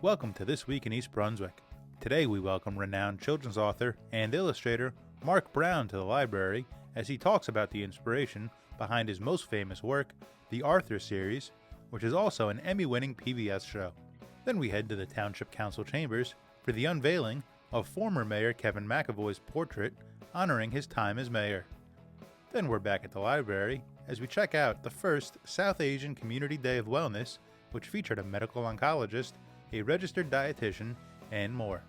Welcome to This Week in East Brunswick. Today we welcome renowned children's author and illustrator Marc Brown to the library as he talks about the inspiration behind his most famous work, the Arthur series, which is also an Emmy-winning PBS show. Then we head to the Township Council chambers for the unveiling of former Mayor Kevin McEvoy's portrait honoring his time as mayor. Then we're back at the library as we check out the first South Asian Community Day of Wellness, which featured a medical oncologist, a registered dietitian, and more.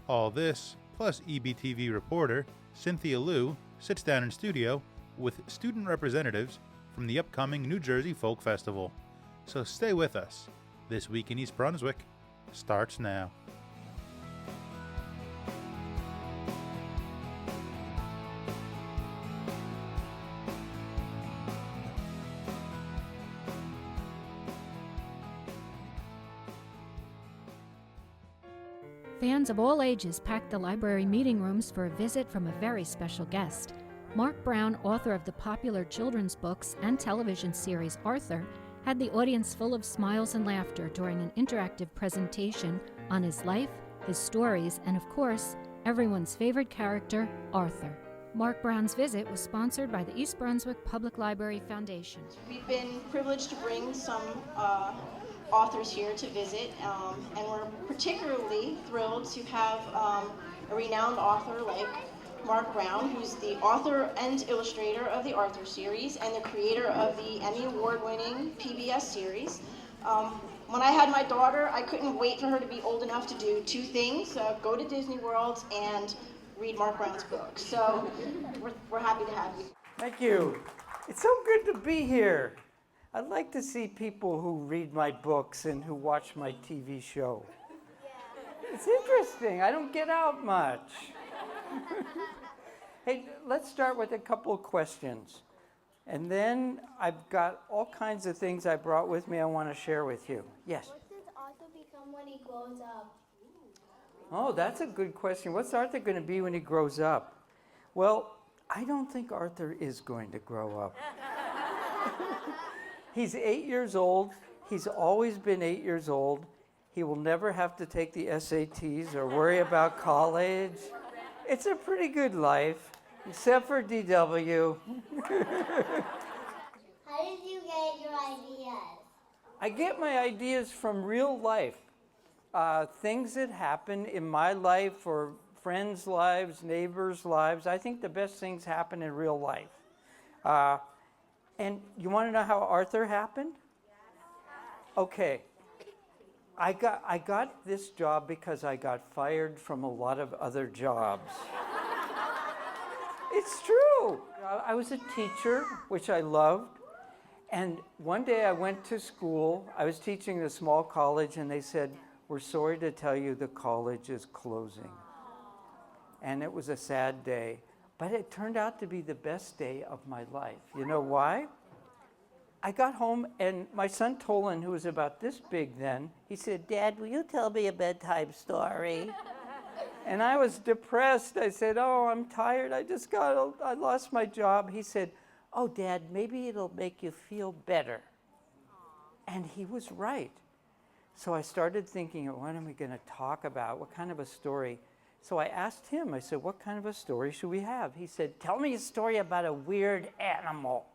All this, plus EBTV reporter Cynthia Liu sits down in studio with student representatives from the upcoming New Jersey Folk Festival. So stay with us. This Week in East Brunswick starts now. Fans of all ages packed the library meeting rooms for a visit from a very special guest. Marc Brown, author of the popular children's books and television series Arthur, had the audience full of smiles and laughter during an interactive presentation on his life, his stories, and of course, everyone's favorite character, Arthur. Marc Brown's visit was sponsored by the East Brunswick Public Library Foundation. We've been privileged to bring some authors here to visit, and we're particularly thrilled to have a renowned author like Marc Brown, who's the author and illustrator of the Arthur series and the creator of the Emmy Award-winning PBS series. When I had my daughter, I couldn't wait for her to be old enough to do two things, go to Disney World and read Marc Brown's book. So we're happy to have you. Thank you. It's so good to be here. I'd like to see people who read my books and who watch my TV show. It's interesting. I don't get out much. Hey, let's start with a couple of questions. And then I've got all kinds of things I brought with me I want to share with you. Yes? What does Arthur become when he grows up? Oh, that's a good question. What's Arthur going to be when he grows up? Well, I don't think Arthur is going to grow up. He's 8 years old. He's always been 8 years old. He will never have to take the SATs or worry about college. It's a pretty good life, except for DW. How did you get your ideas? I get my ideas from real life. Things that happen in my life or friends' lives, neighbors' lives. I think the best things happen in real life. And you want to know how Arthur happened? Okay. I got this job because I got fired from a lot of other jobs. It's true. I was a teacher, which I loved. And one day I went to school. I was teaching a small college, and they said, "We're sorry to tell you the college is closing." And it was a sad day. But it turned out to be the best day of my life. You know why? I got home, and my son Tolan, who was about this big then, he said, "Dad, will you tell me a bedtime story?" And I was depressed. I said, "Oh, I'm tired. I lost my job." He said, "Oh, Dad, maybe it'll make you feel better." And he was right. So I started thinking, what am we going to talk about? What kind of a story? So I asked him, I said, "What kind of a story should we have?" He said, "Tell me a story about a weird animal."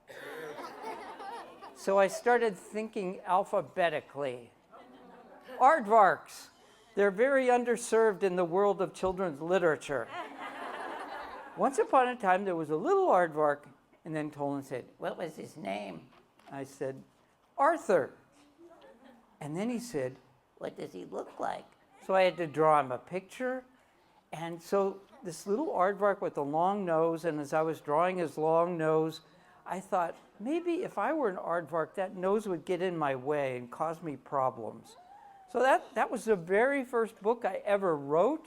So I started thinking alphabetically. Aardvarks. They're very underserved in the world of children's literature. Once upon a time, there was a little aardvark, and then Tolan said, "What was his name?" I said, "Arthur." And then he said, "What does he look like?" So I had to draw him a picture. And so this little aardvark with a long nose, and as I was drawing his long nose, I thought, maybe if I were an aardvark, that nose would get in my way and cause me problems. So that was the very first book I ever wrote,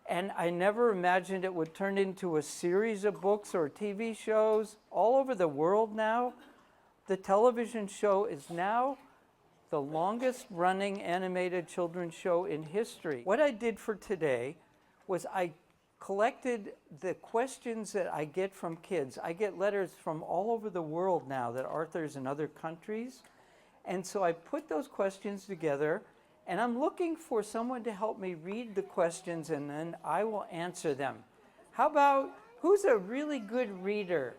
and I never imagined it would turn into a series of books or TV shows all over the world now. The television show is now the longest running animated children's show in history. What I did for today was I collected the questions that I get from kids. I get letters from all over the world now that Arthur's in other countries. And so I put those questions together And I'm looking for someone to help me read the questions, and then I will answer them. How about, who's a really good reader?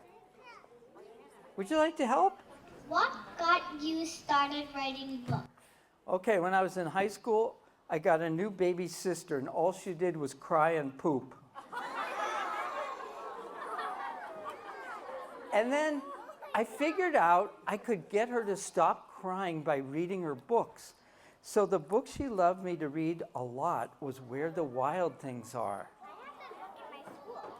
Would you like to help? What got you started writing books? Okay, when I was in high school, I got a new baby sister, and all she did was cry and poop. And then I figured out I could get her to stop crying by reading her books. So the book she loved me to read a lot was Where the Wild Things Are.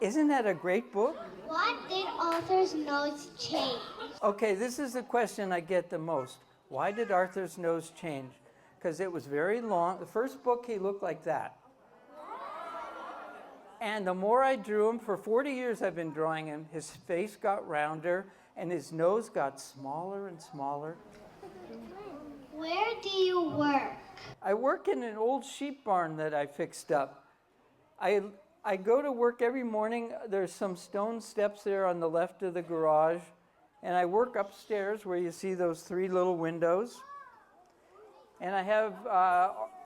Isn't that a great book? What did Arthur's nose change? Okay, this is the question I get the most. Why did Arthur's nose change? Because it was very long. The first book, he looked like that. And the more I drew him, for 40 years I've been drawing him, his face got rounder and his nose got smaller and smaller. Where do you work? I work in an old sheep barn that I fixed up. I go to work every morning. There's some stone steps there on the left of the garage. And I work upstairs where you see those 3 little windows. And I have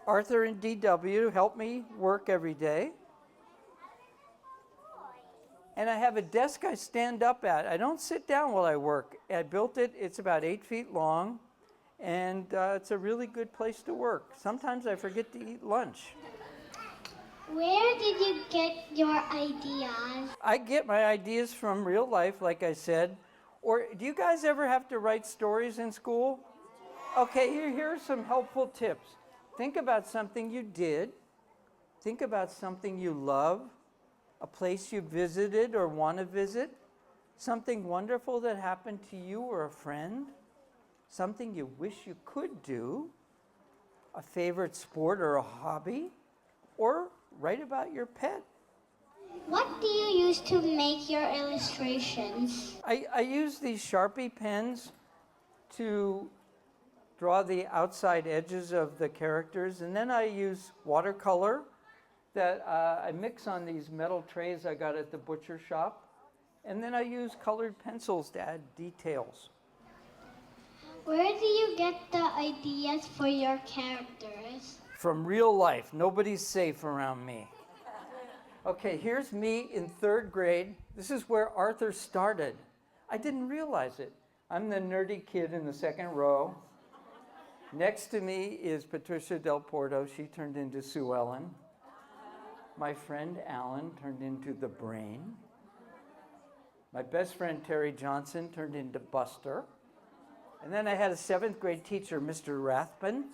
Arthur and DW help me work every day. And I have a desk I stand up at. I don't sit down while I work. I built it. It's about 8 feet long. And it's a really good place to work. Sometimes I forget to eat lunch. Where did you get your ideas? I get my ideas from real life, like I said. Or do you guys ever have to write stories in school? Okay, here are some helpful tips. Think about something you did. Think about something you love, a place you visited or want to visit, something wonderful that happened to you or a friend, something you wish you could do, a favorite sport or a hobby, or write about your pet. What do you use to make your illustrations? I use these Sharpie pens to draw the outside edges of the characters, and then I use watercolor that I mix on these metal trays I got at the butcher shop, and then I use colored pencils to add details. Where do you get the ideas for your characters? From real life. Nobody's safe around me. Okay, here's me in 3rd grade. This is where Arthur started. I didn't realize it. I'm the nerdy kid in the 2nd row. Next to me is Patricia Del Porto. She turned into Sue Ellen. My friend Alan turned into the Brain. My best friend Terry Johnson turned into Buster. And then I had a 7th grade teacher, Mr. Rathbun.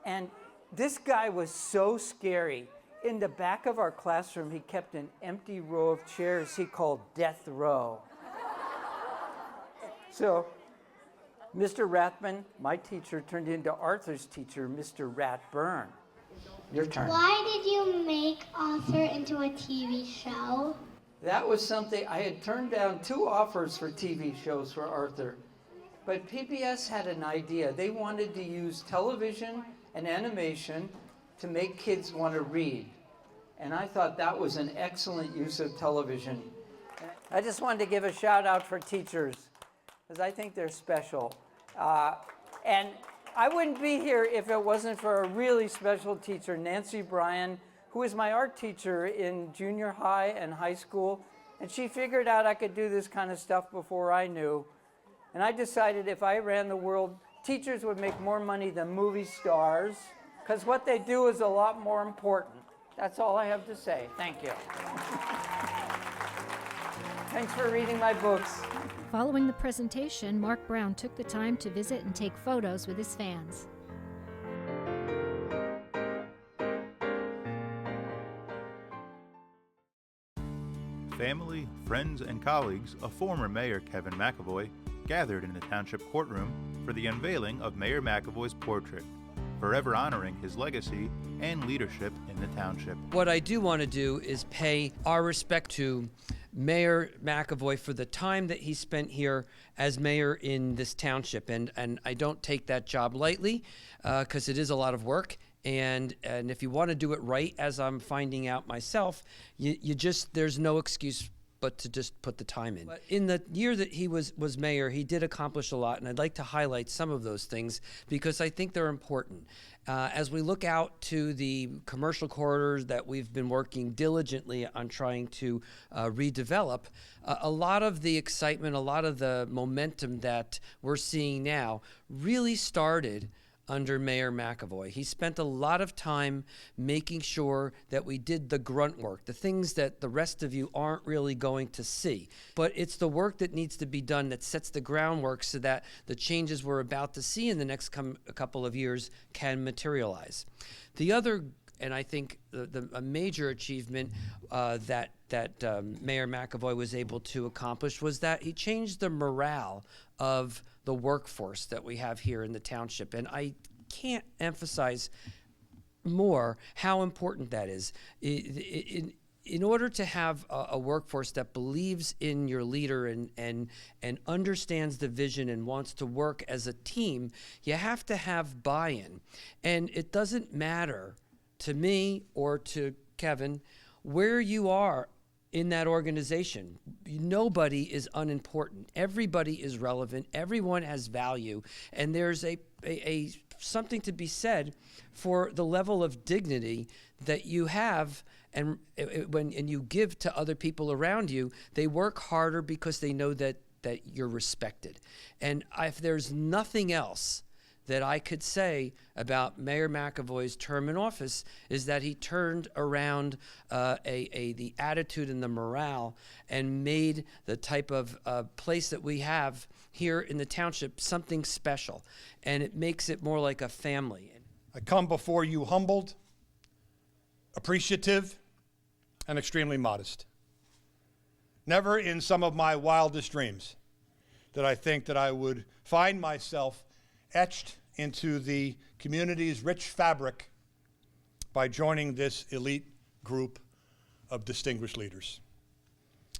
And this guy was so scary. In the back of our classroom, he kept an empty row of chairs he called Death Row. So, Mr. Rathbun, my teacher, turned into Arthur's teacher, Mr. Ratburn. Your turn. Why did you make Arthur into a TV show? That was something, I had turned down 2 offers for TV shows for Arthur. But PBS had an idea. They wanted to use television and animation to make kids want to read. And I thought that was an excellent use of television. I just wanted to give a shout out for teachers, because I think they're special. And I wouldn't be here if it wasn't for a really special teacher, Nancy Bryan, who was my art teacher in junior high and high school. And she figured out I could do this kind of stuff before I knew. And I decided if I ran the world, teachers would make more money than movie stars, because what they do is a lot more important. That's all I have to say. Thank you. Thanks for reading my books. Following the presentation, Marc Brown took the time to visit and take photos with his fans. Family, friends, and colleagues of former Mayor Kevin McEvoy gathered in the township courtroom for the unveiling of Mayor McEvoy's portrait, forever honoring his legacy and leadership in the township. What I do want to do is pay our respect to Mayor McEvoy for the time that he spent here as mayor in this township. And I don't take that job lightly, because it is a lot of work. And if you want to do it right, as I'm finding out myself, you just, there's no excuse but to just put the time in. But in the year that he was mayor, he did accomplish a lot, and I'd like to highlight some of those things because I think they're important. As we look out to the commercial corridors that we've been working diligently on trying to redevelop, a lot of the excitement, a lot of the momentum that we're seeing now really started under Mayor McEvoy. He spent a lot of time making sure that we did the grunt work, the things that the rest of you aren't really going to see. But it's the work that needs to be done that sets the groundwork so that the changes we're about to see in the next couple of years can materialize. The other, and I think a major achievement that Mayor McEvoy was able to accomplish was that he changed the morale of the workforce that we have here in the township. And I can't emphasize more how important that is. In order to have a workforce that believes in your leader and understands the vision and wants to work as a team, you have to have buy-in. And it doesn't matter to me or to Kevin where you are in that organization. Nobody is unimportant. Everybody is relevant. Everyone has value. And there's a something to be said for the level of dignity that you have, and when you give to other people around you, they work harder because they know that you're respected. And if there's nothing else that I could say about Mayor McEvoy's term in office is that he turned around the attitude and the morale and made the type of place that we have here in the township something special. And it makes it more like a family. I come before you humbled, appreciative, and extremely modest. Never in some of my wildest dreams did I think that I would find myself etched into the community's rich fabric by joining this elite group of distinguished leaders.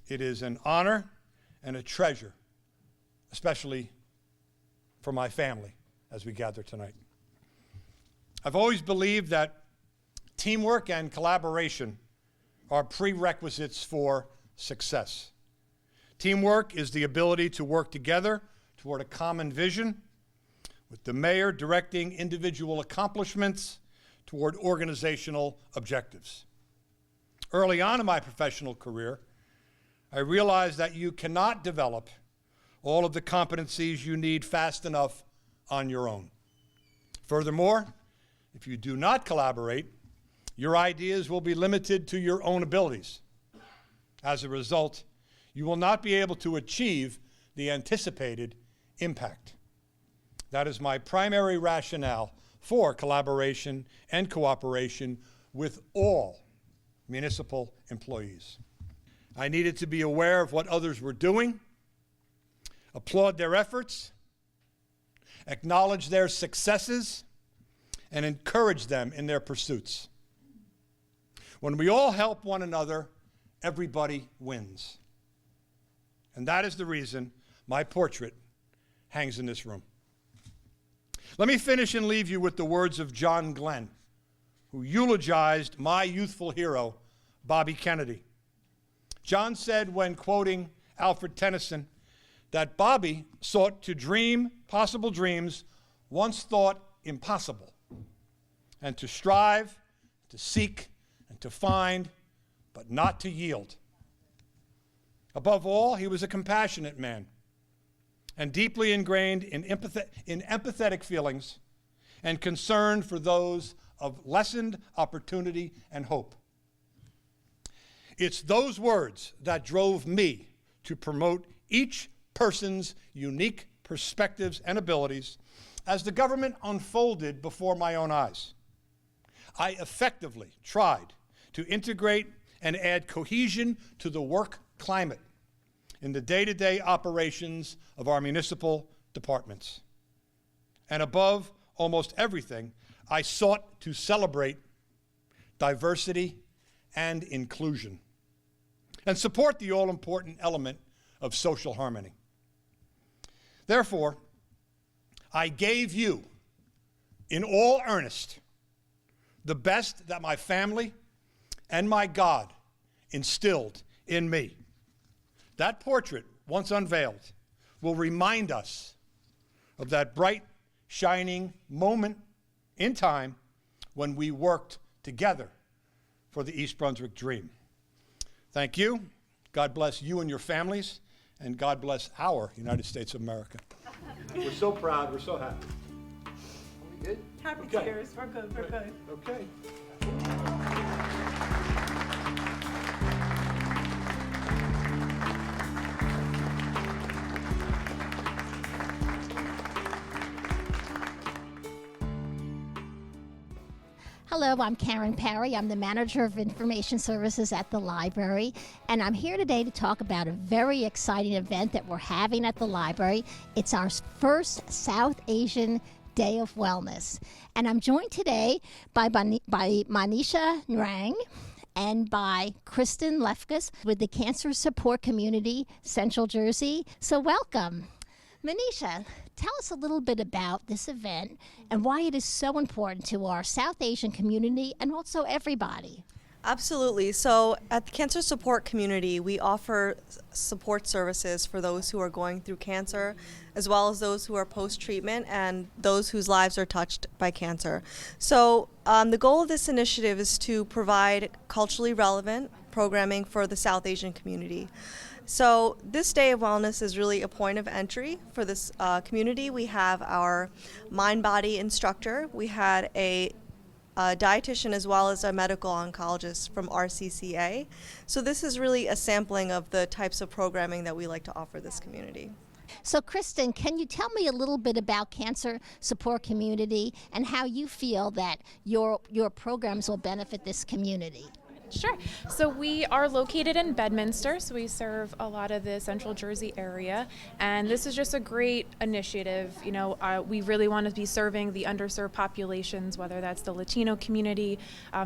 It is an honor and a treasure, especially for my family as we gather tonight. I've always believed that teamwork and collaboration are prerequisites for success. Teamwork is the ability to work together toward a common vision, with the mayor directing individual accomplishments toward organizational objectives. Early on in my professional career, I realized that you cannot develop all of the competencies you need fast enough on your own. Furthermore, if you do not collaborate, your ideas will be limited to your own abilities. As a result, you will not be able to achieve the anticipated impact. That is my primary rationale for collaboration and cooperation with all municipal employees. I needed to be aware of what others were doing, applaud their efforts, acknowledge their successes, and encourage them in their pursuits. When we all help one another, everybody wins. And that is the reason my portrait hangs in this room. Let me finish and leave you with the words of John Glenn, who eulogized my youthful hero, Bobby Kennedy. John said when quoting Alfred Tennyson that Bobby sought to dream possible dreams once thought impossible, and to strive, to seek, and to find, but not to yield. Above all, he was a compassionate man and deeply ingrained in empathetic feelings and concern for those of lessened opportunity and hope. It's those words that drove me to promote each person's unique perspectives and abilities as the government unfolded before my own eyes. I effectively tried to integrate and add cohesion to the work climate in the day-to-day operations of our municipal departments. And above almost everything, I sought to celebrate diversity and inclusion and support the all-important element of social harmony. Therefore, I gave you, in all earnest, the best that my family and my God instilled in me. That portrait, once unveiled, will remind us of that bright, shining moment in time when we worked together for the East Brunswick dream. Thank you. God bless you and your families, and God bless our United States of America. We're so proud. We're so happy. We good? Happy Okay. tears. We're good. We're good. Okay. Hello, I'm Karen Perry. I'm the Manager of Information Services at the library, and I'm here today to talk about a very exciting event that we're having at the library. It's our first South Asian Day of Wellness, and I'm joined today by Manisha Nrang and by Kristen Lefkas with the Cancer Support Community, Central Jersey. So welcome. Manisha, tell us a little bit about this event and why it is so important to our South Asian community and also everybody. Absolutely. So at the Cancer Support Community, we offer support services for those who are going through cancer, as well as those who are post-treatment and those whose lives are touched by cancer. So the goal of this initiative is to provide culturally relevant programming for the South Asian community. So this Day of Wellness is really a point of entry for this community. We have our mind-body instructor. We had a dietitian as well as a medical oncologist from RCCA. So this is really a sampling of the types of programming that we like to offer this community. So Kristen, can you tell me a little bit about Cancer Support Community and how you feel that your programs will benefit this community? Sure. So we are located in Bedminster, so we serve a lot of the Central Jersey area, and this is just a great initiative. You know, we really want to be serving the underserved populations, whether that's the Latino community,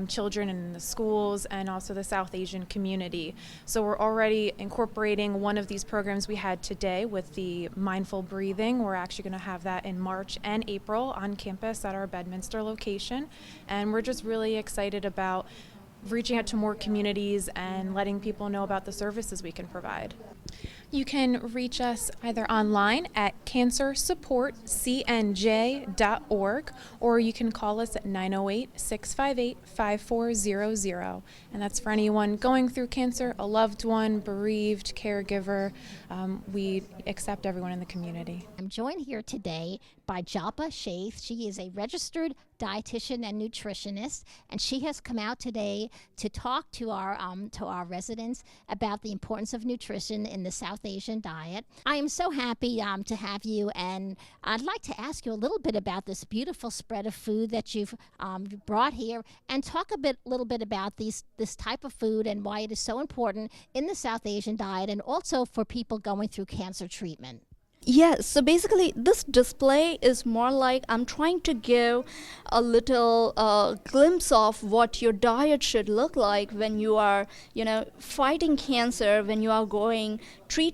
children in the schools, and also the South Asian community. So we're already incorporating one of these programs we had today with the mindful breathing. We're actually going to have that in March and April on campus at our Bedminster location, and we're just really excited about reaching out to more communities and letting people know about the services we can provide. You can reach us either online at cancersupportcnj.org, or you can call us at 908-658-5400. And that's for anyone going through cancer, a loved one, bereaved, caregiver. We accept everyone in the community. I'm joined here today by Jalpa Shaith. She is a registered dietitian and nutritionist, and she has come out today to talk to our residents about the importance of nutrition in the South Asian diet. I am so happy to have you, and I'd like to ask you a little bit about this beautiful spread of food that you've brought here, and talk a little bit about this type of food and why it is so important in the South Asian diet and also for people going through cancer treatment. Yes, so basically this display is more like I'm trying to give a little glimpse of what your diet should look like when you are, fighting cancer, when you are going through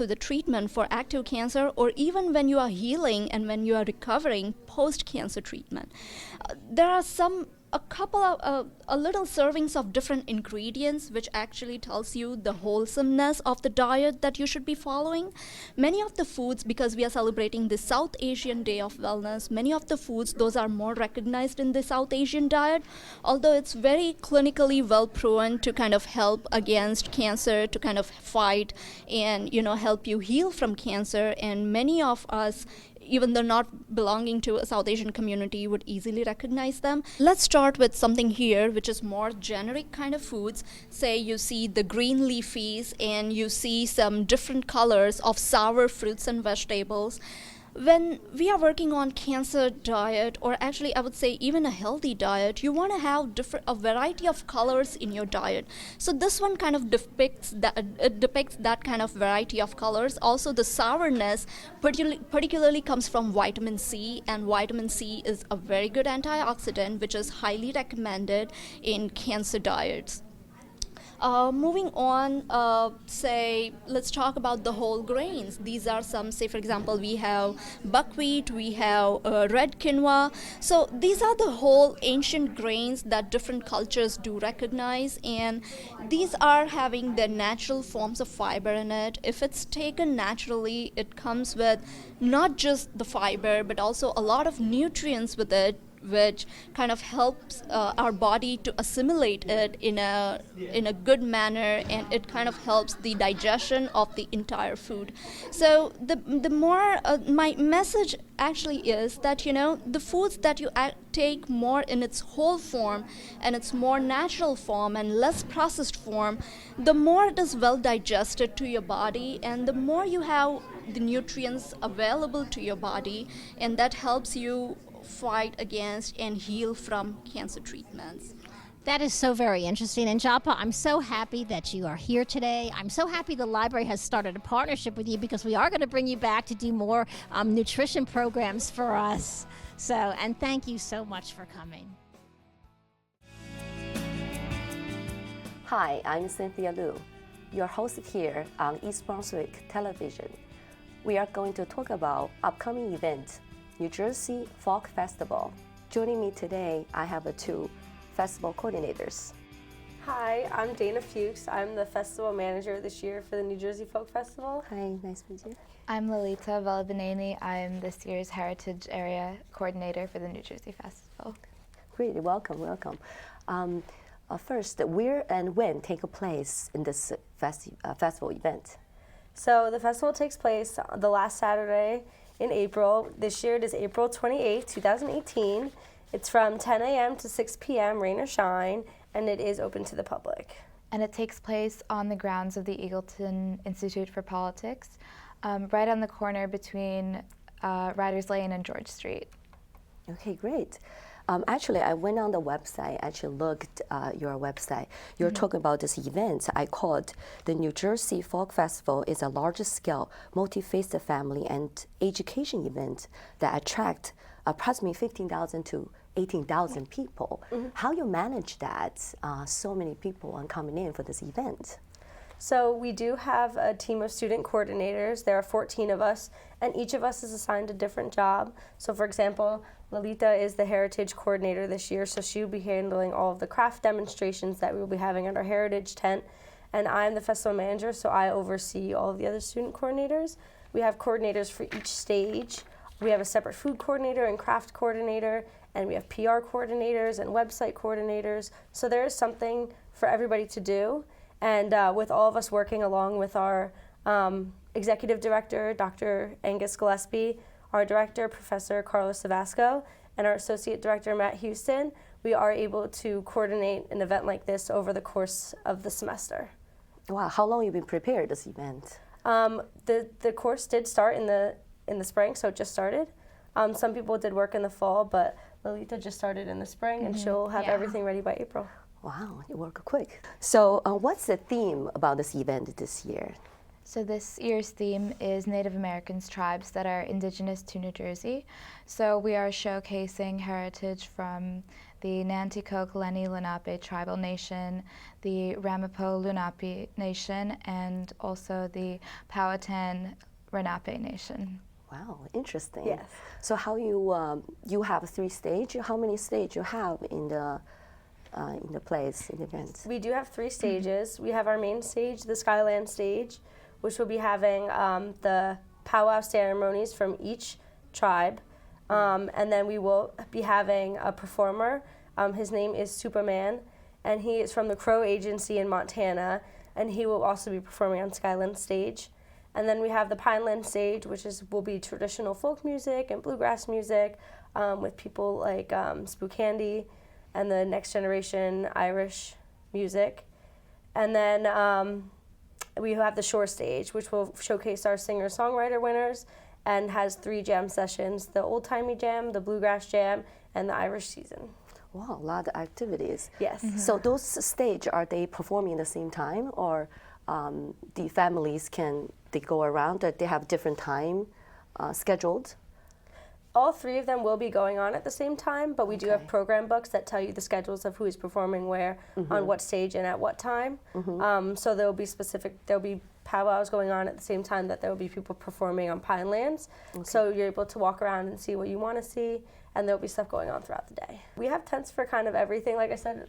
the treatment for active cancer, or even when you are healing and when you are recovering post-cancer treatment. There are a couple of little servings of different ingredients, which actually tells you the wholesomeness of the diet that you should be following. Many of the foods, because we are celebrating the South Asian Day of Wellness, many of the foods, those are more recognized in the South Asian diet, although it's very clinically well proven to kind of help against cancer, to kind of fight and, help you heal from cancer. And many of us, even though not belonging to a South Asian community, would easily recognize them. Let's start with something here, which is more generic kind of foods. Say you see the green leafies and you see some different colors of sour fruits and vegetables. When we are working on cancer diet, or actually I would say even a healthy diet, you want to have a variety of colors in your diet. So this one kind of depicts that kind of variety of colors. Also the sourness particularly comes from vitamin C, and vitamin C is a very good antioxidant, which is highly recommended in cancer diets. Moving on, say, let's talk about the whole grains. These are some, say, for example, we have buckwheat, we have red quinoa. So these are the whole ancient grains that different cultures do recognize, and these are having their natural forms of fiber in it. If it's taken naturally, it comes with not just the fiber, but also a lot of nutrients with it, which kind of helps our body to assimilate it in a good manner, and it kind of helps the digestion of the entire food. So the more my message actually is that, you know, the foods that you take more in its whole form and its more natural form and less processed form, the more it is well digested to your body, and the more you have the nutrients available to your body, and that helps you fight against and heal from cancer treatments. That is so very interesting. And Japa, I'm so happy that you are here today. I'm so happy the library has started a partnership with you, because we are going to bring you back to do more nutrition programs for us. So, and thank you so much for coming. Hi, I'm Cynthia Liu, your host here on East Brunswick Television. We are going to talk about upcoming event, New Jersey Folk Festival. Joining me today, I have two festival coordinators. Hi, I'm Dana Fuchs. I'm the festival manager this year for the New Jersey Folk Festival. Hi, nice to meet you. I'm Lolita Valabaneni. I'm this year's Heritage Area Coordinator for the New Jersey Festival. Great, welcome. First, where and when take place in this festival event? So the festival takes place the last Saturday in April. This year it is April 28th, 2018. It's from 10 a.m. to 6 p.m., rain or shine, and it is open to the public. And it takes place on the grounds of the Eagleton Institute for Politics, right on the corner between Riders Lane and George Street. Okay, great. Actually, I went on the website, actually looked your website. You're talking about this event. I called the New Jersey Folk Festival is a largest scale, multi-faced family and education event that attract approximately 15,000 to 18,000 people. How you manage that? So many people are coming in for this event. So we do have a team of student coordinators. There are 14 of us, and each of us is assigned a different job. So for example, Lolita is the heritage coordinator this year, so she will be handling all of the craft demonstrations that we will be having at our heritage tent. And I'm the festival manager, so I oversee all of the other student coordinators. We have coordinators for each stage. We have a separate food coordinator and craft coordinator, and we have PR coordinators and website coordinators. So there is something for everybody to do. And with all of us working along with our executive director, Dr. Angus Gillespie, our director, Professor Carlos Savasco, and our associate director, Matt Houston, we are able to coordinate an event like this over the course of the semester. Wow, how long have you been preparing this event? The course did start in the spring, so it just started. Some people did work in the fall, but Lolita just started in the spring, and she'll have everything ready by April. Wow, you work quick. So what's the theme about this event this year? So this year's theme is Native Americans tribes that are indigenous to New Jersey. So we are showcasing heritage from the Nanticoke Lenni Lenape tribal nation, the Ramapo Lenape nation, and also the Powhatan Lenape nation. Wow, interesting. Yes. So how you have 3 stages? How many stages you have in the place, in the event? We do have 3 stages. We have our main stage, the Skyland stage, which will be having the powwow ceremonies from each tribe. And then we will be having a performer. His name is Superman, and he is from the Crow Agency in Montana, and he will also be performing on Skyland stage. And then we have the Pineland stage, which will be traditional folk music and bluegrass music with people like Spookandy and the next generation Irish music. And then we have the Shore stage, which will showcase our singer-songwriter winners and has 3 jam sessions, the old-timey jam, the bluegrass jam, and the Irish season. Wow, a lot of activities. Yes. So those stages, are they performing at the same time, or the families they go around, that they have different time scheduled? All three of them will be going on at the same time, but we do have program books that tell you the schedules of who is performing where, on what stage and at what time. So there'll be powwows going on at the same time that there will be people performing on Pinelands. So you're able to walk around and see what you want to see, and there'll be stuff going on throughout the day. We have tents for kind of everything. Like I said,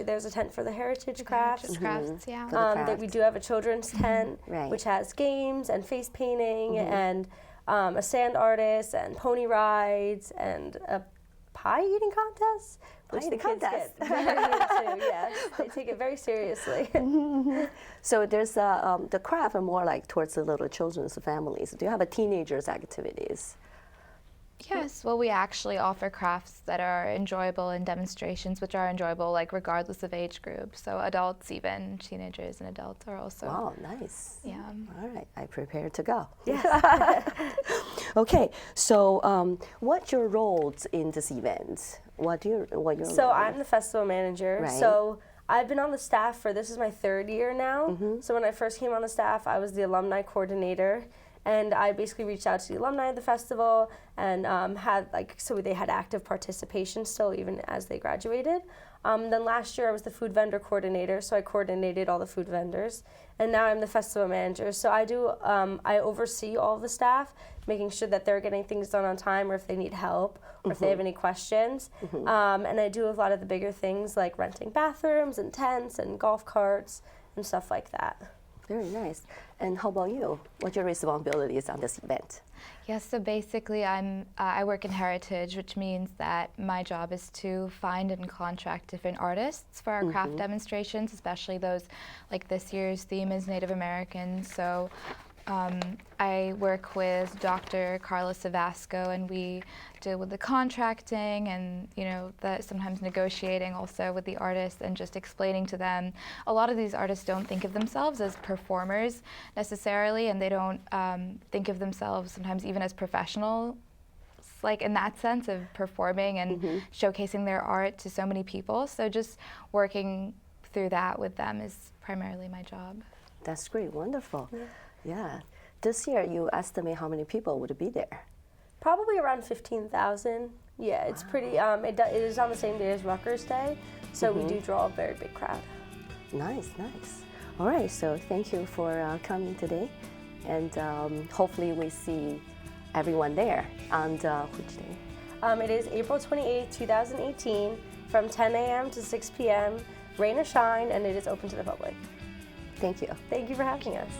there's a tent for the heritage crafts. We do have a children's tent, which has games and face painting and a sand artist and pony rides and a pie eating contest. Which the kids get very into, yes. They take it very seriously. So there's the craft are more like towards the little children's families. Do you have a teenagers activities? Yes, well, we actually offer crafts that are enjoyable and demonstrations which are enjoyable, like regardless of age group. So adults, even teenagers and adults are also. Wow, nice. Yeah. All right, I'm prepared to go. Yes. Okay, so what's your roles in this event? What your So I'm the festival manager. Right. So I've been on the staff for, this is my 3rd year now. So when I first came on the staff, I was the alumni coordinator. And I basically reached out to the alumni of the festival and so they had active participation still even as they graduated. Then last year I was the food vendor coordinator, so I coordinated all the food vendors. And now I'm the festival manager, so I oversee all of the staff, making sure that they're getting things done on time or if they need help or if they have any questions. And I do a lot of the bigger things like renting bathrooms and tents and golf carts and stuff like that. Very nice. And how about you? What's your responsibilities on this event? Yes, so basically I work in heritage, which means that my job is to find and contract different artists for our craft demonstrations, especially those, like this year's theme is Native American. So I work with Dr. Carlos Savasco, and we deal with the contracting and, sometimes negotiating also with the artists and just explaining to them. A lot of these artists don't think of themselves as performers necessarily, and they don't think of themselves sometimes even as professionals, like in that sense of performing and showcasing their art to so many people. So just working through that with them is primarily my job. That's great, wonderful. Yeah. This year, you estimate how many people would be there? Probably around 15,000. Yeah, it's pretty, it is on the same day as Rutgers Day, so we do draw a very big crowd. Nice, nice. All right, so thank you for coming today, and hopefully we see everyone there on which day? It is April 28th, 2018, from 10 a.m. to 6 p.m., rain or shine, and it is open to the public. Thank you. Thank you for having us.